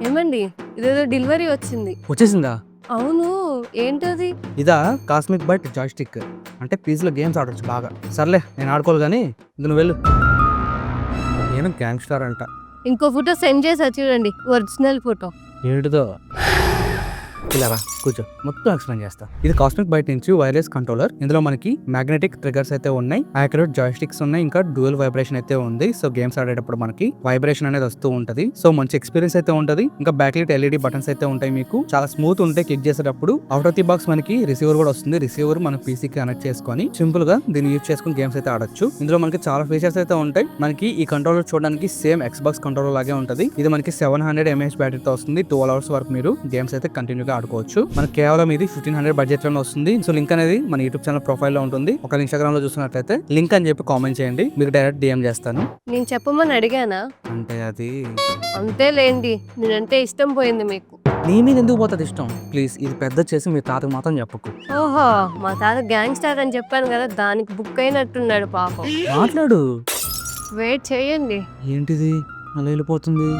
ఏమండి ఇదేదో డెలివరీ వచ్చింది. వచ్చేసిందా? అవును, ఏంటది? ఇదా కాస్మిక్ బైట్ జాయ్‌స్టిక్. అంటే పీస్‌లో గేమ్స్ ఆడొచ్చు బాగా. సర్లే నేను ఆడుకోవాలి గానీ ఇంక నువ్వు వెళ్ళు. నేను గ్యాంగ్‌స్టర్ అంట. ఇంకో ఫోటో సెండ్ చేసా చూడండి, ఒరిజినల్ ఫోటో. ఏంటిదో? ఇలా రా కూర్చో, మొత్తం ఎక్స్ప్లెయిన్ చేస్తా. ఇది కాస్మిక్ బైట్ నుంచి వైర్లెస్ కంట్రోలర్. ఇందులో మనకి మ్యాగ్నెటిక్ ట్రిగర్స్ అయితే ఉన్నాయి, యాక్యురేట్ జాయ్‌స్టిక్స్ ఉన్నాయి, ఇంకా డ్యూయల్ వైబ్రేషన్ అయితే ఉంది. సో గేమ్స్ ఆడేటప్పుడు మనకి వైబ్రేషన్ అనేది వస్తూ ఉంటది. సో మంచి ఎక్స్పీరియన్స్ అయితే ఉంటది. ఇంకా బ్యాక్లైట్ ఎల్ఈడి బటన్స్ అయితే ఉంటాయి. మీకు చాలా స్మూత్ ఉంటాయి క్లిక్ చేసేటప్పుడు. అవుట్ ఆఫ్ ది బాక్స్ మనకి రిసీవర్ కూడా వస్తుంది. రిసీవర్ మన పీసీ కనెక్ట్ చేసుకొని సింపుల్ గా దీన్ని యూజ్ చేసుకుని గేమ్స్ అయితే ఆడొచ్చు. ఇందులో మనకి చాలా ఫీచర్స్ అయితే ఉంటాయి. మనకి ఈ కంట్రోలర్ చూడడానికి సేమ్ ఎక్స్బాక్స్ కంట్రోలర్ లాగే ఉంటది. ఇది మనకి 700 mAh బ్యాటరీతో వస్తుంది. 12 hours వరకు మీరు గేమ్స్ అయితే కంటిన్యూగా ఆడుకోవచ్చు. మనకి కేవలం ఇది 1500 బడ్జెట్ లోనే వస్తుంది. సో లింక్ అనేది మన యూట్యూబ్ ఛానల్ ప్రొఫైల్ లో ఉంటుంది. ఒక ఇన్స్టాగ్రామ్ లో చూస్తున్నట్లయితే లింక్ అని చెప్పి కామెంట్ చేయండి, మీకు డైరెక్ట్ డిఎం చేస్తాను. నేను చెప్పమని అడిగానా? అంటే అది అంతేలేండి, నేనంటే ఇష్టం పోయింది మీకు. నీ మీద ఎందుకు పోతుంది ఇష్టం? ప్లీజ్ ఇది పెద్ద చేసి మీ తాతకు మాత్రం చెప్పకు. ఓహో, మా తాత గ్యాంగ్ స్టార్ అని చెప్పాను కదా, దానికి బుక్ అయినట్టున్నాడు పాపం. మాట్లాడు. వెయిట్ చేయండి. ఏంటిది అలా వెళ్ళిపోతుంది?